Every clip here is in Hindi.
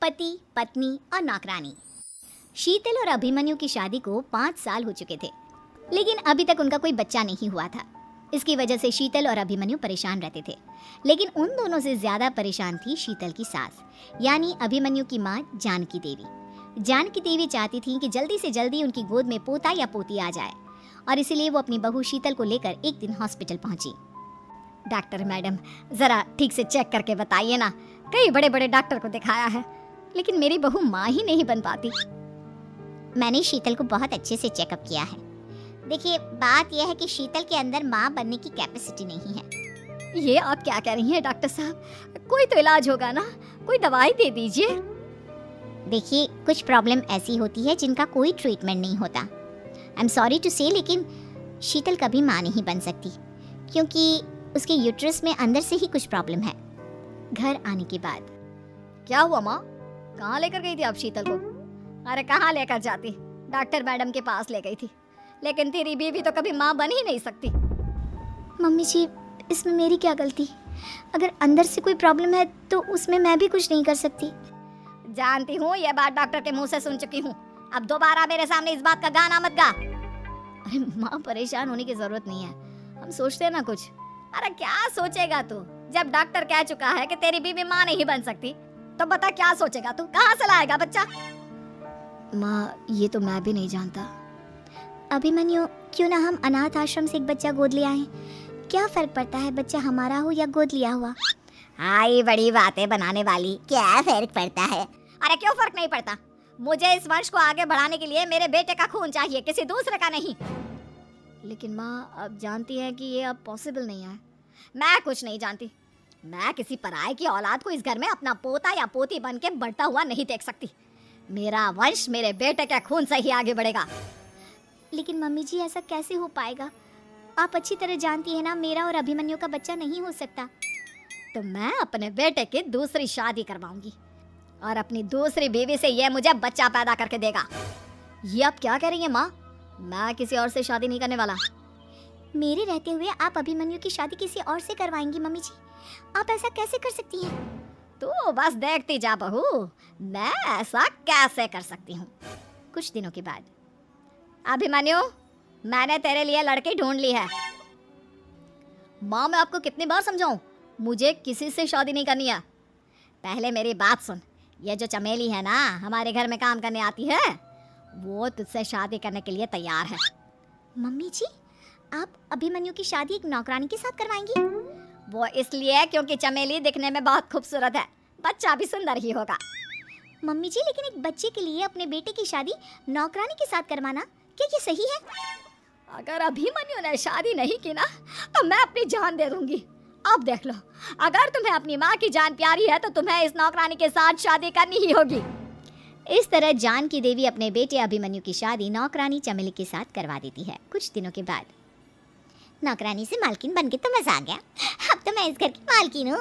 पति, पत्नी और नौकरानी। शीतल और अभिमन्यु की शादी को 5 साल हो चुके थे, लेकिन अभी तक उनका कोई बच्चा नहीं हुआ था। इसकी वजह से शीतल और अभिमन्यु परेशान रहते थे, लेकिन उन दोनों से ज्यादा परेशान थी शीतल की सास, यानी अभिमन्यु की माँ जानकी देवी। जानकी देवी चाहती थी कि जल्दी से जल्दी उनकी गोद में पोता या पोती आ जाए, और इसीलिए वो अपनी बहू शीतल को लेकर एक दिन हॉस्पिटल पहुंची। डॉक्टर मैडम, जरा ठीक से चेक करके बताइए ना, कई बड़े बड़े डॉक्टर को दिखाया है, लेकिन मेरी बहू माँ ही नहीं बन पाती। मैंने शीतल को बहुत अच्छे से चेकअप किया है। देखिए, बात यह है कि शीतल के अंदर माँ बनने की कैपेसिटी नहीं है। ये आप क्या कह रही हैं डॉक्टर साहब? कोई तो इलाज होगा ना, कोई दवाई दे दीजिए। देखिए, कुछ प्रॉब्लम ऐसी होती है जिनका कोई ट्रीटमेंट नहीं होता। आई एम सॉरी टू से, लेकिन शीतल कभी माँ नहीं बन सकती, क्योंकि उसके यूट्रस में अंदर से ही कुछ प्रॉब्लम है। घर आने के बाद क्या हुआ माँ? कहाँ लेकर गई थी आप शीतल को? अरे कहाँ लेकर जाती, डॉक्टर मैडम के पास ले गई थी, लेकिन तेरी बीवी तो कभी माँ बन ही नहीं सकती। मम्मी जी, इसमें मेरी क्या गलती? अगर अंदर से कोई प्रॉब्लम है तो उसमें मैं भी कुछ नहीं कर सकती। जानती हूँ, ये बात डॉक्टर के मुंह से सुन चुकी हूँ। अब दोबारा मेरे सामने इस बात का गाना मत गा। अरे माँ, परेशान होने की जरूरत नहीं है, हम सोचते हैं ना कुछ। अरे क्या सोचेगा तू? जब डॉक्टर कह चुका है कि तेरी बीवी माँ नहीं बन सकती, तो बता क्या सोचेगा तू? कहाँ से लाएगा बच्चा? माँ, ये तो मैं भी नहीं जानता। अभिमन्यु, क्यों ना हम अनाथ आश्रम से एक बच्चा गोद ले आएं? क्या फर्क पड़ता है बच्चा हमारा हो या गोद लिया हुआ? हाय, बड़ी बातें बनाने वाली, क्या फर्क पड़ता है? अरे क्यों फर्क नहीं पड़ता? मुझे इस वंश को आगे बढ़ाने के लिए मेरे बेटे का खून चाहिए, किसी दूसरे का नहीं। लेकिन माँ, आप जानती हैं कि ये अब पॉसिबल नहीं है। मैं कुछ नहीं जानती। मैं किसी पराये की औलाद को इस घर में अपना पोता या पोती बन के बढ़ता हुआ नहीं देख सकती। मेरा वंश मेरे बेटे के खून से ही आगे बढ़ेगा। लेकिन मम्मी जी, ऐसा कैसे हो पाएगा? आप अच्छी तरह जानती हैं ना, मेरा और अभिमन्यु का बच्चा नहीं हो सकता। तो मैं अपने बेटे की दूसरी शादी करवाऊंगी, और अपनी दूसरी बीवी से ये मुझे बच्चा पैदा करके देगा। ये आप क्या कह रही हैं माँ? मैं किसी और से शादी नहीं करने वाला। मेरे रहते हुए आप अभिमन्यु की शादी किसी और से करवाएंगी मम्मी जी? आप ऐसा कैसे कर सकती हैं? तो बस देखती जा बहू, मैं ऐसा कैसे कर सकती हूँ। कुछ दिनों के बाद, अभिमन्यु, मैंने तेरे लिए लड़की ढूंढ ली है। माँ, मैं आपको कितनी बार समझाऊं, मुझे किसी से शादी नहीं करनी है। पहले मेरी बात सुन। ये जो चमेली है ना, हमारे घर में काम करने आती है, वो तुझसे शादी करने के लिए तैयार है। मम्मी जी, आप अभिमन्यु की शादी एक नौकरानी के साथ करवाएंगी? वो इसलिए क्योंकि चमेली दिखने में बहुत खूबसूरत है, बच्चा भी सुंदर ही होगा। मम्मी जी, लेकिन एक बच्चे के लिए अपने बेटे की शादी नौकरानी के साथ करवाना, क्या ये सही है? अगर अभिमन्यु ने शादी नहीं की ना, तो मैं अपनी जान दे दूंगी। अब देख लो, अगर तुम्हें अपनी माँ की जान प्यारी है तो तुम्हें इस नौकरानी के साथ शादी करनी ही होगी। इस तरह जानकी देवी अपने बेटे अभिमन्यु की शादी नौकरानी चमेली के साथ करवा देती है। कुछ दिनों के बाद, नौकरानी से मालकिन बन के तो मजा आ गया, अब तो मैं इस घर की मालकिन हूँ।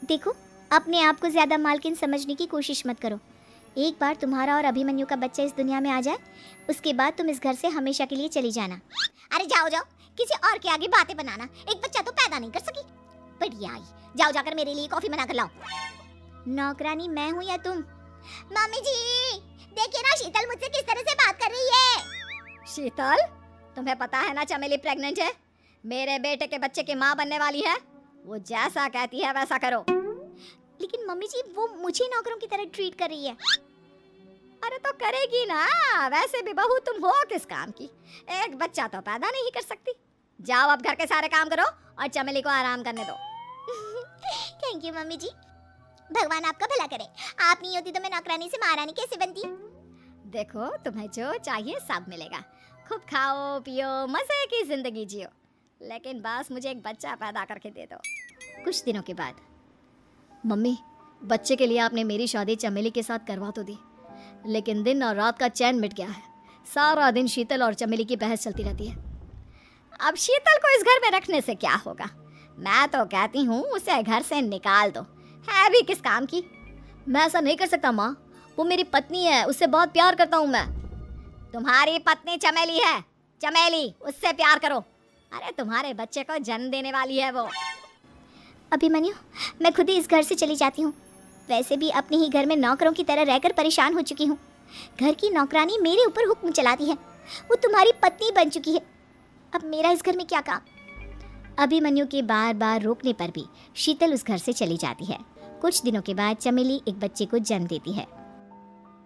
देखो, अपने आप को ज्यादा मालकिन समझने की कोशिश मत करो। एक बार तुम्हारा और अभिमन्यु का बच्चा इस दुनिया में आ जाए, उसके बाद तुम इस घर से हमेशा के लिए चली जाना। अरे जाओ जाओ, किसी और के आगे बातें बनाना, एक बच्चा तो पैदा नहीं कर सकी। बढ़िया आई, जाओ जाकर मेरे लिए कॉफी बना कर लाओ। नौकरानी मैं हूँ या तुम? मम्मी जी, देखिए ना शीतल मुझसे किस तरह से बात कर रही है। शीतल, तुम्हें पता है ना चमेली प्रेग्नेंट है, मेरे बेटे के बच्चे की माँ बनने वाली है। वो जैसा कहती है वैसा करो। लेकिन मम्मी जी, वो मुझे नौकरों की तरह ट्रीट कर रही है। अरे तो करेगी ना, वैसे भी बहू तुम हो किस काम की, एक बच्चा तो पैदा नहीं कर सकती। जाओ अब घर के सारे काम करो और चमेली को आराम करने दो। थैंक यू मम्मी जी, भगवान आपका भला करे। आप नहीं होती तो मैं नौकरानी से महारानी कैसे बनती? देखो, तुम्हें जो चाहिए सब मिलेगा, खूब खाओ पियो, मजे की जिंदगी जियो, लेकिन बस मुझे एक बच्चा पैदा करके दे दो। कुछ दिनों के बाद, मम्मी, बच्चे के लिए आपने मेरी शादी चमेली के साथ करवा तो दी, लेकिन दिन और रात का चैन मिट गया है। सारा दिन शीतल और चमेली की बहस चलती रहती है। अब शीतल को इस घर में रखने से क्या होगा? मैं तो कहती हूँ उसे घर से निकाल दो, है भी किस काम की। मैं ऐसा नहीं कर सकता माँ, वो मेरी पत्नी है, उससे बहुत प्यार करता हूँ मैं। तुम्हारी पत्नी चमेली है, चमेली, उससे प्यार करो। अरे तुम्हारे बच्चे को जन्म देने वाली है वो। अभिमन्यु, मैं खुद ही इस घर से चली जाती हूँ। वैसे भी अपने ही घर में नौकरों की तरह रहकर परेशान हो चुकी हूँ। घर की नौकरानी मेरे ऊपर हुक्म चलाती है, वो तुम्हारी पत्नी बन चुकी है। अब मेरा इस घर में क्या काम। अभिमन्यु के बार बार रोकने पर भी शीतल उस घर से चली जाती है। कुछ दिनों के बाद चमेली एक बच्चे को जन्म देती है।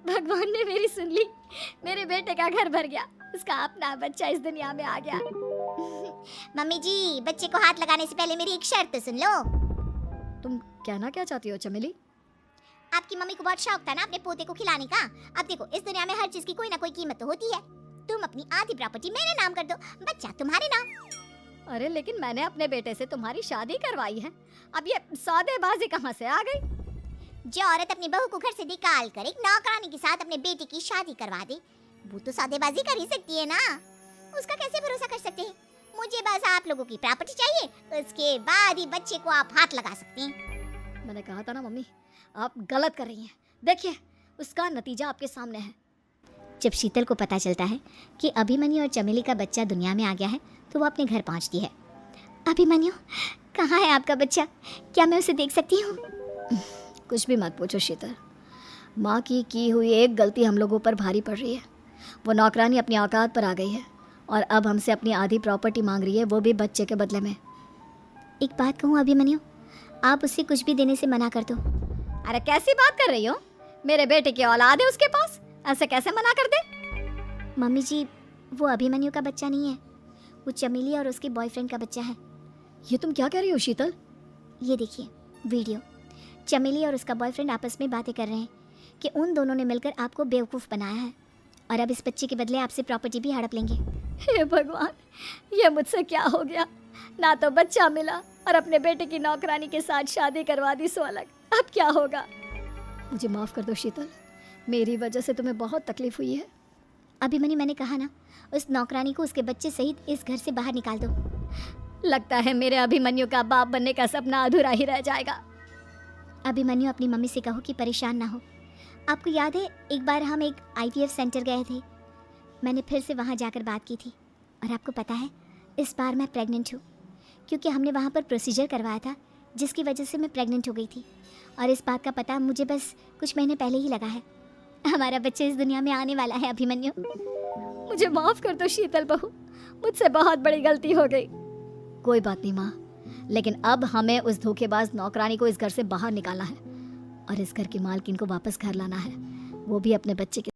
भगवान ने मेरी सुन ली, मेरे बेटे का घर भर गया, उसका अपना बच्चा इस दुनिया में आ गया। मम्मी जी, बच्चे को हाथ लगाने से पहले मेरी एक शर्त तो सुन लो। तुम कहना क्या चाहती हो चमेली? आपकी मम्मी को बहुत शौक था ना अपने पोते को खिलाने का। अब देखो, इस दुनिया में हर चीज की कोई ना कोई कीमत तो होती है। तुम अपनी आधी प्रॉपर्टी मेरे नाम कर दो, बच्चा तुम्हारे नाम। अरे लेकिन मैंने अपने बेटे से तुम्हारी शादी करवाई है, अब ये सौदेबाजी कहाँ से आ गई? जो औरत अपनी बहू को घर से निकाल कर एक नौकरानी के साथ अपने बेटे की शादी करवा दे, वो तो सौदेबाजी कर ही सकती है ना। उसका कैसे भरोसा कर सकते हैं? मुझे बस आप लोगों की प्रॉपर्टी चाहिए, उसके बाद ही बच्चे को आप हाथ लगा सकते हैं। मैंने कहा था ना मम्मी, आप गलत कर रही हैं। देखिए, उसका नतीजा आपके सामने है। जब शीतल को पता चलता है कि अभिमन्यु और चमेली का बच्चा दुनिया में आ गया है, तो वो अपने घर पहुंचती है। अभिमन्यु, कहाँ है आपका बच्चा? क्या मैं उसे देख सकती हूँ? कुछ भी मत पूछो शीतल, माँ की हुई एक गलती हम लोगों पर भारी पड़ रही है। वो नौकरानी अपनी औकात पर आ गई है और अब हमसे अपनी आधी प्रॉपर्टी मांग रही है, वो भी बच्चे के बदले में। एक बात कहूँ अभिमन्यु, आप उसे कुछ भी देने से मना कर दो। अरे कैसी बात कर रही हो? मेरे बेटे की औलाद है उसके पास, ऐसे कैसे मना कर दे? मम्मी जी, वो अभिमन्यु का बच्चा नहीं है, वो चमेली और उसके बॉयफ्रेंड का बच्चा है। ये तुम क्या कह रही हो शीतल? ये देखिए वीडियो। चमेली और उसका बॉयफ्रेंड आपस में बातें कर रहे हैं कि उन दोनों ने मिलकर आपको बेवकूफ़ बनाया है और अब इस बच्चे के बदले आपसे प्रॉपर्टी भी हड़प लेंगे। हे भगवान, ये मुझसे क्या हो गया? ना तो बच्चा मिला और अपने बेटे की नौकरानी के साथ शादी करवा दी, सो अलग। अब क्या होगा? मुझे माफ़ कर दो शीतल, मेरी वजह से तुम्हें बहुत तकलीफ हुई है। अभिमन्यु, मैंने कहा ना, उस नौकरानी को उसके बच्चे सहित इस घर से बाहर निकाल दो। लगता है मेरे अभिमन्यु का बाप बनने का सपना अधूरा ही रह जाएगा। अभिमन्यु, अपनी मम्मी से कहो कि परेशान ना हो। आपको याद है, एक बार हम एक IVF सेंटर गए थे, मैंने फिर से वहाँ जाकर बात की थी और आपको पता है, इस बार मैं प्रेग्नेंट हूँ, क्योंकि हमने वहाँ पर प्रोसीजर करवाया था जिसकी वजह से मैं प्रेग्नेंट हो गई थी। और इस बात का पता मुझे बस कुछ महीने पहले ही लगा है। हमारा बच्चा इस दुनिया में आने वाला है अभिमन्यु। मुझे माफ़ कर दो शीतल बहू, मुझसे बहुत बड़ी गलती हो गई। कोई बात नहीं माँ, लेकिन अब हमें उस धोखेबाज नौकरानी को इस घर से बाहर निकालना है और इस घर की मालकिन को वापस घर लाना है, वो भी अपने बच्चे के